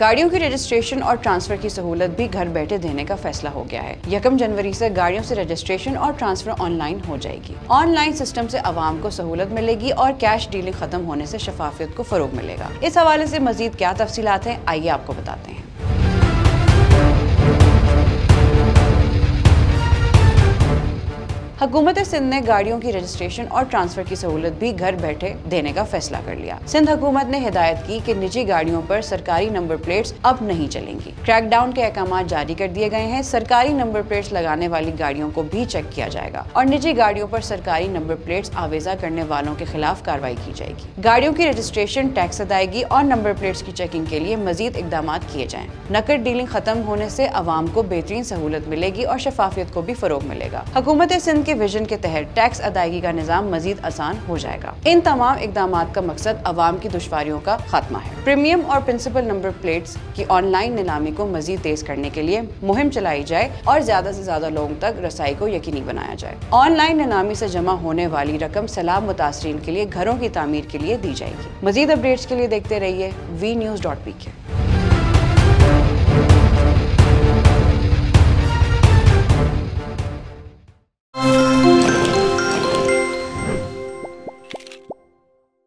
गाड़ियों की रजिस्ट्रेशन और ट्रांसफर की सहूलत भी घर बैठे देने का फैसला हो गया है। 1 जनवरी से गाड़ियों से रजिस्ट्रेशन और ट्रांसफर ऑनलाइन हो जाएगी। ऑनलाइन सिस्टम से आवाम को सहूलत मिलेगी और कैश डीलिंग खत्म होने से शफाफियत को फरोग मिलेगा। इस हवाले से मजीद क्या तफसीलात हैं, आइए आपको बताते हैं। हुकूमत सिंध ने गाड़ियों की रजिस्ट्रेशन और ट्रांसफर की सहूलत भी घर बैठे देने का फैसला कर लिया। सिंध हुकूमत ने हिदायत की कि निजी गाड़ियों पर सरकारी नंबर प्लेट्स अब नहीं चलेंगी। क्रैकडाउन के अहकाम जारी कर दिए गए हैं। सरकारी नंबर प्लेट्स लगाने वाली गाड़ियों को भी चेक किया जाएगा और निजी गाड़ियों पर सरकारी नंबर प्लेट्स आवेजा करने वालों के खिलाफ कार्रवाई की जाएगी। गाड़ियों की रजिस्ट्रेशन, टैक्स अदायगी और नंबर प्लेट्स की चेकिंग के लिए मजीद इकदाम किए जाएं। नकद डीलिंग खत्म होने से आवाम को बेहतरीन सहूलत मिलेगी और शफाफियत को भी फरोग मिलेगा। हुकूमत सिंध के विजन के तहत टैक्स अदायगी का निजाम मजीद आसान हो जाएगा। इन तमाम इकदामात का मकसद आवाम की दुश्वारियों का खात्मा है। प्रीमियम और प्रिंसिपल नंबर प्लेट्स की ऑनलाइन नीलामी को मजीद तेज करने के लिए मुहिम चलाई जाए और ज्यादा से ज्यादा लोगों तक रसाई को यकीनी बनाया जाए। ऑनलाइन नीलामी से जमा होने वाली रकम सैलाब मुतासरीन के लिए घरों की तामीर के लिए दी जाएगी। मजीद अपडेट्स के लिए देखते रहिए VNews.pk।